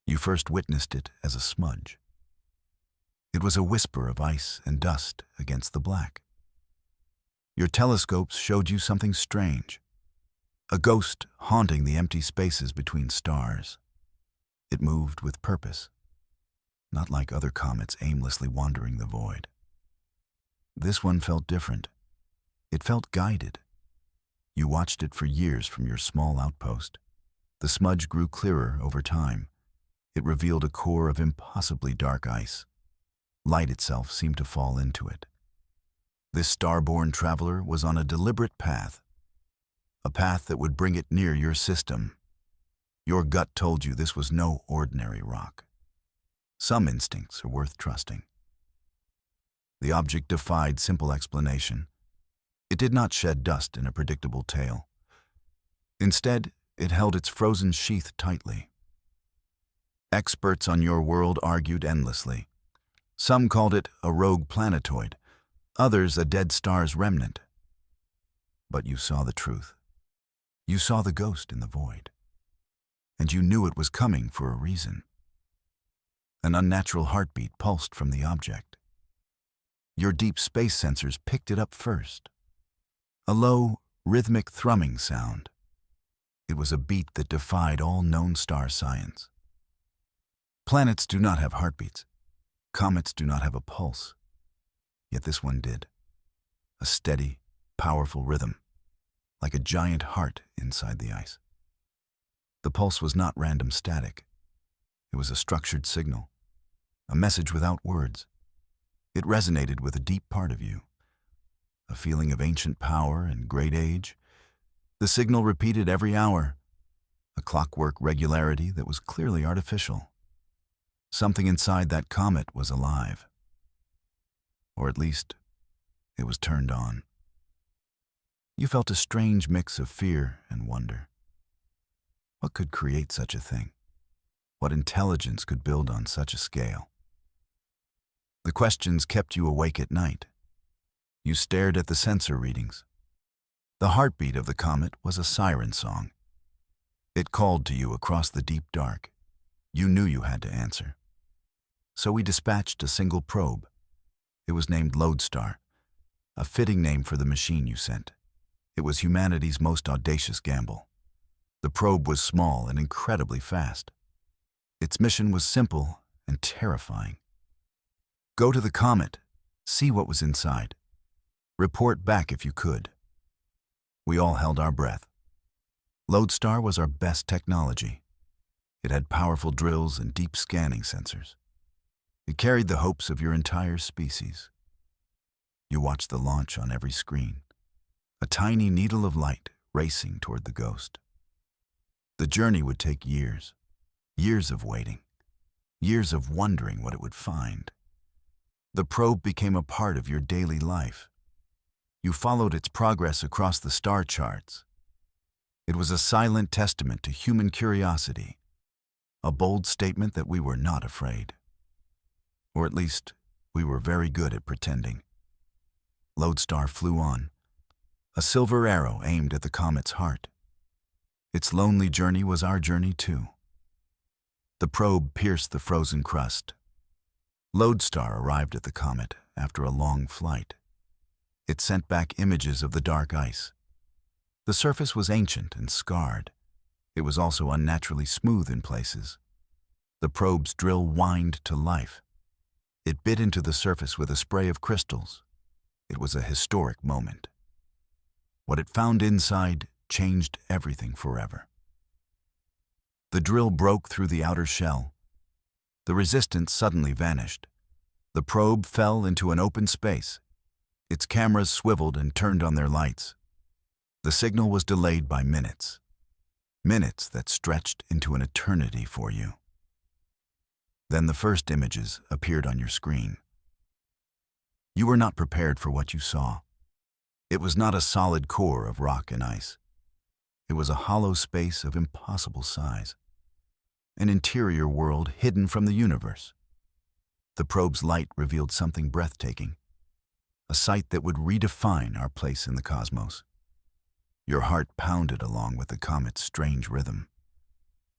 You first witnessed it as a smudge. It was a whisper of ice and dust against the black. Your telescopes showed you something strange, a ghost haunting the empty spaces between stars. It moved with purpose, not like other comets aimlessly wandering the void. This one felt different. It felt guided. You watched it for years from your small outpost. The smudge grew clearer over time. It revealed a core of impossibly dark ice. Light itself seemed to fall into it. This star-born traveler was on a deliberate path, a path that would bring it near your system. Your gut told you this was no ordinary rock. Some instincts are worth trusting. The object defied simple explanation. It did not shed dust in a predictable tail. Instead, it held its frozen sheath tightly. Experts on your world argued endlessly. Some called it a rogue planetoid, others a dead star's remnant. But you saw the truth. You saw the ghost in the void. And you knew it was coming for a reason. An unnatural heartbeat pulsed from the object. Your deep space sensors picked it up first. A low, rhythmic thrumming sound. It was a beat that defied all known star science. Planets do not have heartbeats. Comets do not have a pulse. Yet this one did. A steady, powerful rhythm, like a giant heart inside the ice. The pulse was not random static. It was a structured signal, a message without words. It resonated with a deep part of you, a feeling of ancient power and great age. The signal repeated every hour, a clockwork regularity that was clearly artificial. Something inside that comet was alive. Or at least, it was turned on. You felt a strange mix of fear and wonder. What could create such a thing? What intelligence could build on such a scale? The questions kept you awake at night. You stared at the sensor readings. The heartbeat of the comet was a siren song. It called to you across the deep dark. You knew you had to answer. So we dispatched a single probe. It was named Lodestar, a fitting name for the machine you sent. It was humanity's most audacious gamble. The probe was small and incredibly fast. Its mission was simple and terrifying. Go to the comet, see what was inside. Report back if you could. We all held our breath. Lodestar was our best technology. It had powerful drills and deep scanning sensors. It carried the hopes of your entire species. You watched the launch on every screen, a tiny needle of light racing toward the ghost. The journey would take years, years of waiting, years of wondering what it would find. The probe became a part of your daily life. You followed its progress across the star charts. It was a silent testament to human curiosity, a bold statement that we were not afraid. Or at least, we were very good at pretending. Lodestar flew on, a silver arrow aimed at the comet's heart. Its lonely journey was our journey too. The probe pierced the frozen crust. Lodestar arrived at the comet after a long flight. It sent back images of the dark ice. The surface was ancient and scarred. It was also unnaturally smooth in places. The probe's drill whined to life. It bit into the surface with a spray of crystals. It was a historic moment. What it found inside changed everything forever. The drill broke through the outer shell. The resistance suddenly vanished. The probe fell into an open space. Its cameras swiveled and turned on their lights. The signal was delayed by minutes. Minutes that stretched into an eternity for you. Then the first images appeared on your screen. You were not prepared for what you saw. It was not a solid core of rock and ice. It was a hollow space of impossible size, an interior world hidden from the universe. The probe's light revealed something breathtaking, a sight that would redefine our place in the cosmos. Your heart pounded along with the comet's strange rhythm.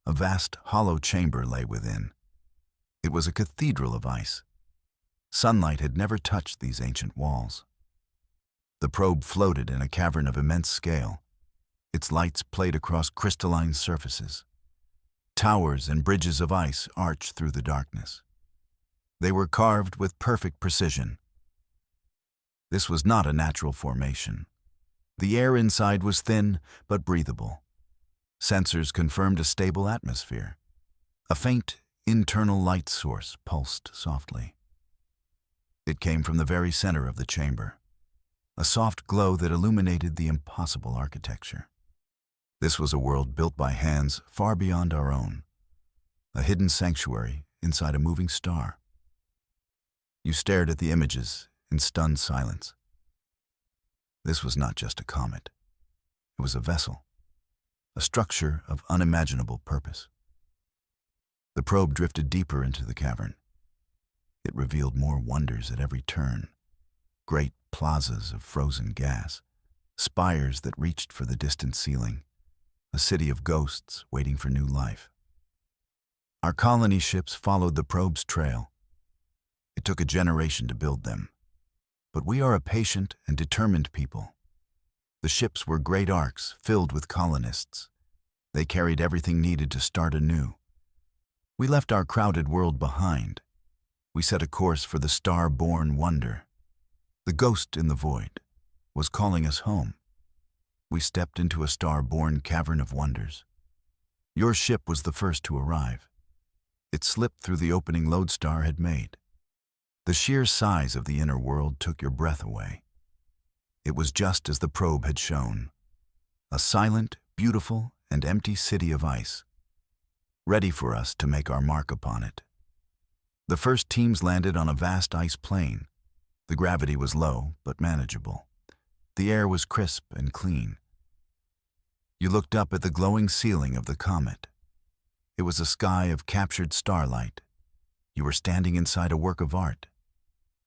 A vast, hollow chamber lay within. It was a cathedral of ice. Sunlight had never touched these ancient walls. The probe floated in a cavern of immense scale. Its lights played across crystalline surfaces. Towers and bridges of ice arched through the darkness. They were carved with perfect precision. This was not a natural formation. The air inside was thin but breathable. Sensors confirmed a stable atmosphere. A faint, internal light source pulsed softly. It came from the very center of the chamber, a soft glow that illuminated the impossible architecture. This was a world built by hands far beyond our own, a hidden sanctuary inside a moving star. You stared at the images in stunned silence. This was not just a comet. It was a vessel, a structure of unimaginable purpose. The probe drifted deeper into the cavern. It revealed more wonders at every turn. Great plazas of frozen gas, spires that reached for the distant ceiling, a city of ghosts waiting for new life. Our colony ships followed the probe's trail. It took a generation to build them, but we are a patient and determined people. The ships were great arks filled with colonists. They carried everything needed to start anew. We left our crowded world behind. We set a course for the star-born wonder. The ghost in the void was calling us home. We stepped into a star-born cavern of wonders. Your ship was the first to arrive. It slipped through the opening Lodestar had made. The sheer size of the inner world took your breath away. It was just as the probe had shown. A silent, beautiful, and empty city of ice, ready for us to make our mark upon it. The first teams landed on a vast ice plain. The gravity was low, but manageable. The air was crisp and clean. You looked up at the glowing ceiling of the Comet. It was a sky of captured starlight. You were standing inside a work of art,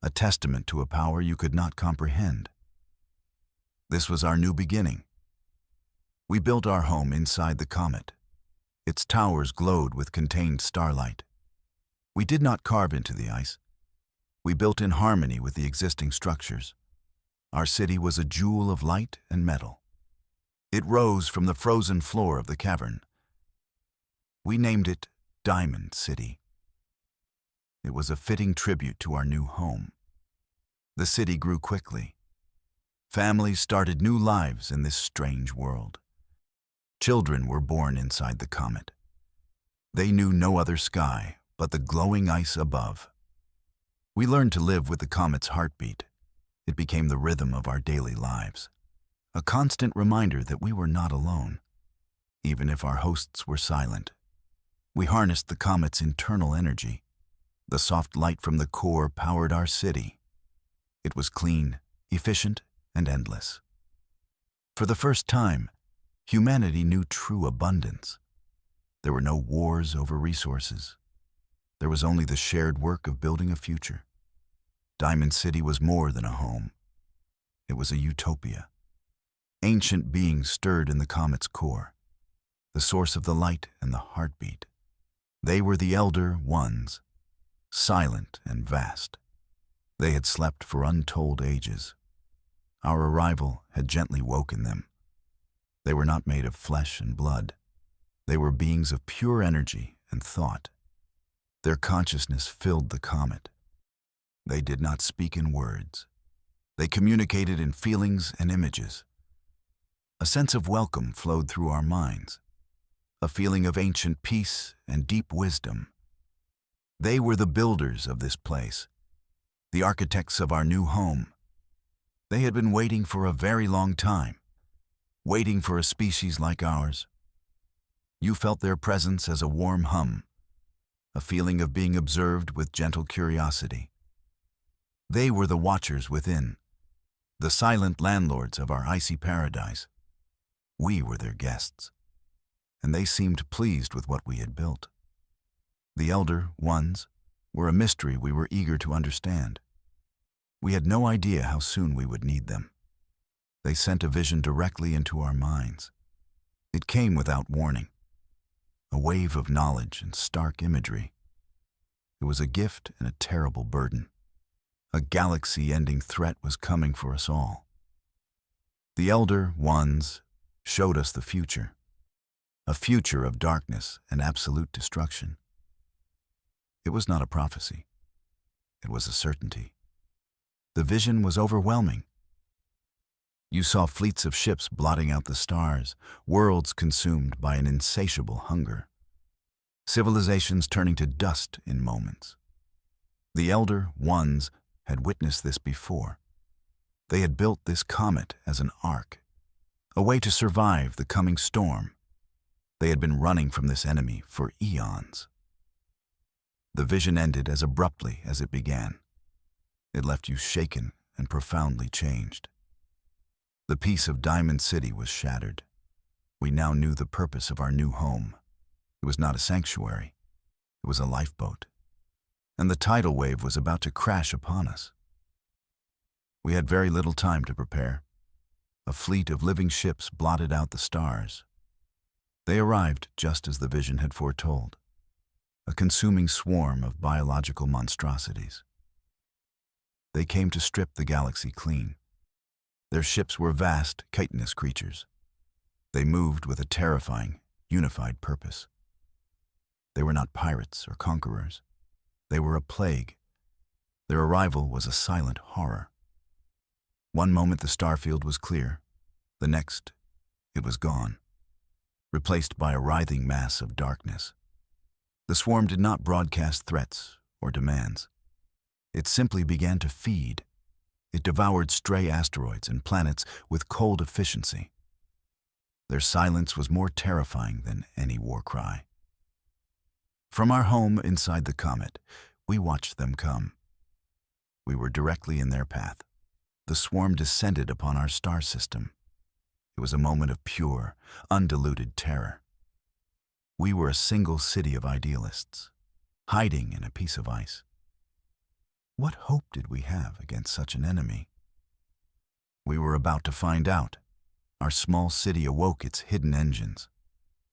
a testament to a power you could not comprehend. This was our new beginning. We built our home inside the Comet. Its towers glowed with contained starlight. We did not carve into the ice. We built in harmony with the existing structures. Our city was a jewel of light and metal. It rose from the frozen floor of the cavern. We named it Diamond City. It was a fitting tribute to our new home. The city grew quickly. Families started new lives in this strange world. Children were born inside the Comet. They knew no other sky but the glowing ice above. We learned to live with the Comet's heartbeat. It became the rhythm of our daily lives, a constant reminder that we were not alone, even if our hosts were silent. We harnessed the Comet's internal energy. The soft light from the core powered our city. It was clean, efficient, and endless. For the first time, humanity knew true abundance. There were no wars over resources. There was only the shared work of building a future. Diamond City was more than a home. It was a utopia. Ancient beings stirred in the Comet's core, the source of the light and the heartbeat. They were the Elder Ones, silent and vast. They had slept for untold ages. Our arrival had gently woken them. They were not made of flesh and blood. They were beings of pure energy and thought. Their consciousness filled the Comet. They did not speak in words. They communicated in feelings and images. A sense of welcome flowed through our minds, a feeling of ancient peace and deep wisdom. They were the builders of this place, the architects of our new home. They had been waiting for a very long time, waiting for a species like ours. You felt their presence as a warm hum, a feeling of being observed with gentle curiosity. They were the watchers within, the silent landlords of our icy paradise. We were their guests, and they seemed pleased with what we had built. The Elder Ones were a mystery we were eager to understand. We had no idea how soon we would need them. They sent a vision directly into our minds. It came without warning. a wave of knowledge and stark imagery. It was a gift and a terrible burden. A galaxy-ending threat was coming for us all. The Elder Ones showed us the future, a future of darkness and absolute destruction. It was not a prophecy. It was a certainty. The vision was overwhelming. You saw fleets of ships blotting out the stars, worlds consumed by an insatiable hunger, civilizations turning to dust in moments. The Elder Ones had witnessed this before. They had built this comet as an ark, a way to survive the coming storm. They had been running from this enemy for eons. The vision ended as abruptly as it began. It left you shaken and profoundly changed. The peace of Diamond City was shattered. We now knew the purpose of our new home. It was not a sanctuary. It was a lifeboat. And the tidal wave was about to crash upon us. We had very little time to prepare. A fleet of living ships blotted out the stars. They arrived just as the vision had foretold, a consuming swarm of biological monstrosities. They came to strip the galaxy clean. Their ships were vast, chitinous creatures. They moved with a terrifying, unified purpose. They were not pirates or conquerors. They were a plague. Their arrival was a silent horror. One moment the starfield was clear. The next, it was gone, replaced by a writhing mass of darkness. The swarm did not broadcast threats or demands. It simply began to feed. It devoured stray asteroids and planets with cold efficiency. Their silence was more terrifying than any war cry. From our home inside the comet, we watched them come. We were directly in their path. The swarm descended upon our star system. It was a moment of pure, undiluted terror. We were a single city of idealists, hiding in a piece of ice. What hope did we have against such an enemy? We were about to find out. Our small city awoke its hidden engines.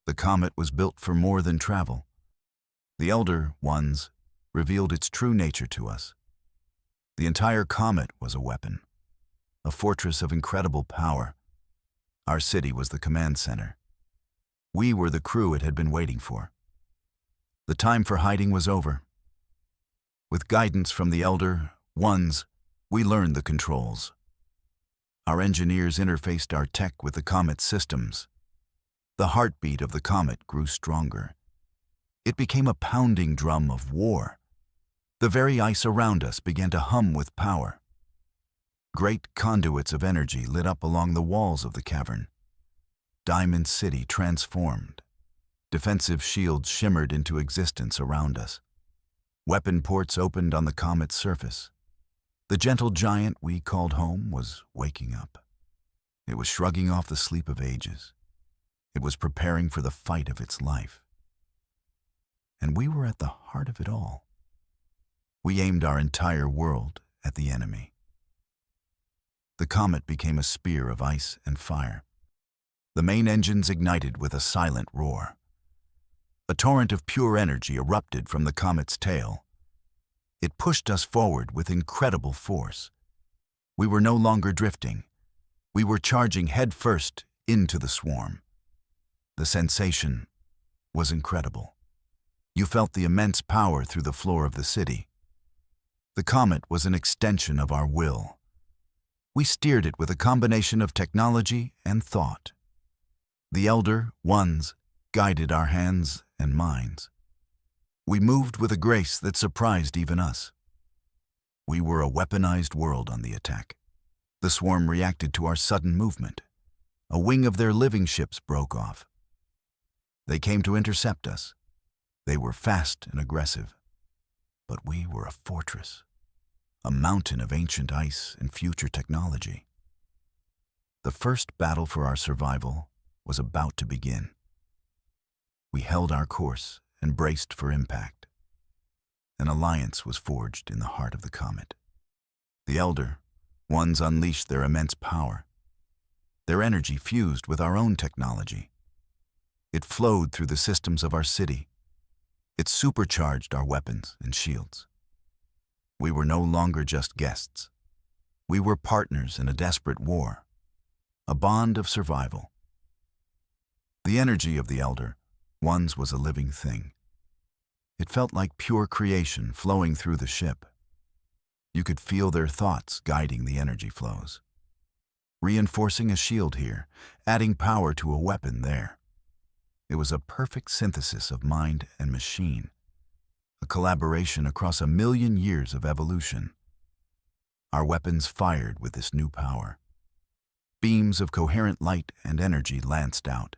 The comet was built for more than travel. The Elder Ones revealed its true nature to us. The entire comet was a weapon, a fortress of incredible power. Our city was the command center. We were the crew it had been waiting for. The time for hiding was over. With guidance from the Elder Ones, we learned the controls. Our engineers interfaced our tech with the comet's systems. The heartbeat of the comet grew stronger. It became a pounding drum of war. The very ice around us began to hum with power. Great conduits of energy lit up along the walls of the cavern. Diamond City transformed. Defensive shields shimmered into existence around us. Weapon ports opened on the comet's surface. The gentle giant we called home was waking up. It was shrugging off the sleep of ages. It was preparing for the fight of its life. And we were at the heart of it all. We aimed our entire world at the enemy. The comet became a spear of ice and fire. The main engines ignited with a silent roar. A torrent of pure energy erupted from the comet's tail. It pushed us forward with incredible force. We were no longer drifting. We were charging headfirst into the swarm. The sensation was incredible. You felt the immense power through the floor of the city. The comet was an extension of our will. We steered it with a combination of technology and thought. The Elder Ones guided our hands and minds. We moved with a grace that surprised even us. We were a weaponized world on the attack. The swarm reacted to our sudden movement. A wing of their living ships broke off. They came to intercept us. They were fast and aggressive. But we were a fortress, a mountain of ancient ice and future technology. The first battle for our survival was about to begin. We held our course and braced for impact. An alliance was forged in the heart of the comet. The Elder Ones unleashed their immense power. Their energy fused with our own technology. It flowed through the systems of our city. It supercharged our weapons and shields. We were no longer just guests. We were partners in a desperate war, a bond of survival. The energy of the Elder Ones was a living thing. It felt like pure creation flowing through the ship. You could feel their thoughts guiding the energy flows, reinforcing a shield here, adding power to a weapon there. It was a perfect synthesis of mind and machine, a collaboration across 1,000,000 years of evolution. Our weapons fired with this new power. Beams of coherent light and energy lanced out.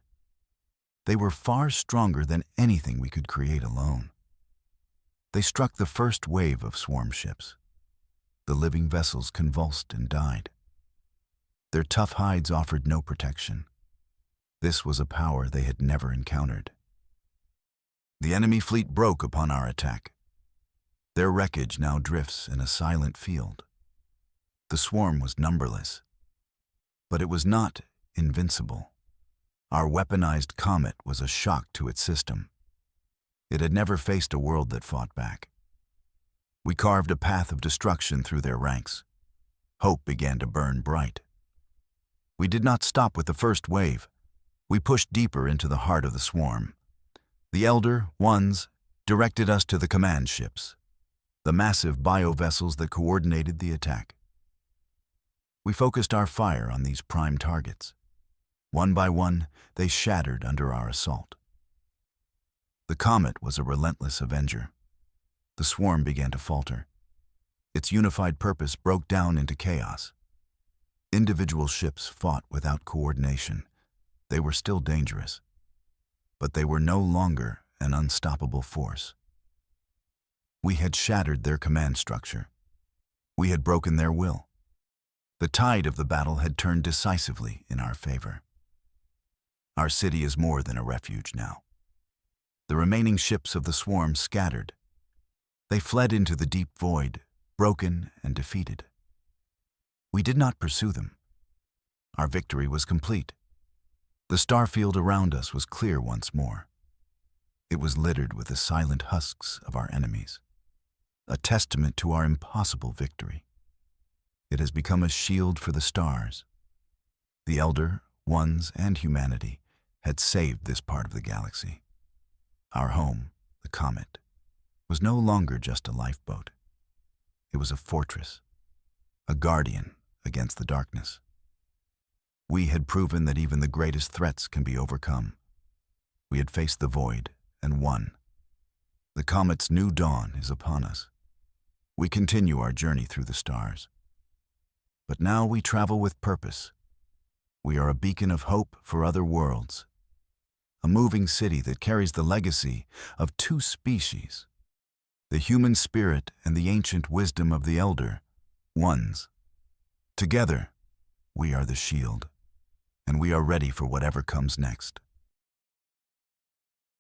They were far stronger than anything we could create alone. They struck the first wave of swarm ships. The living vessels convulsed and died. Their tough hides offered no protection. This was a power they had never encountered. The enemy fleet broke upon our attack. Their wreckage now drifts in a silent field. The swarm was numberless, but it was not invincible. Our weaponized Comet was a shock to its system. It had never faced a world that fought back. We carved a path of destruction through their ranks. Hope began to burn bright. We did not stop with the first wave. We pushed deeper into the heart of the swarm. The Elder Ones directed us to the command ships, the massive bio-vessels that coordinated the attack. We focused our fire on these prime targets. One by one, they shattered under our assault. The Comet was a relentless avenger. The swarm began to falter. Its unified purpose broke down into chaos. Individual ships fought without coordination. They were still dangerous, but they were no longer an unstoppable force. We had shattered their command structure. We had broken their will. The tide of the battle had turned decisively in our favor. Our city is more than a refuge now. The remaining ships of the swarm scattered. They fled into the deep void, broken and defeated. We did not pursue them. Our victory was complete. The starfield around us was clear once more. It was littered with the silent husks of our enemies, a testament to our impossible victory. It has become a shield for the stars. The Elder Ones and humanity had saved this part of the galaxy. Our home, the Comet, was no longer just a lifeboat. It was a fortress, a guardian against the darkness. We had proven that even the greatest threats can be overcome. We had faced the void and won. The Comet's new dawn is upon us. We continue our journey through the stars. But now we travel with purpose. We are a beacon of hope for other worlds, a moving city that carries the legacy of two species, the human spirit and the ancient wisdom of the Elder Ones. Together, we are the shield, and we are ready for whatever comes next.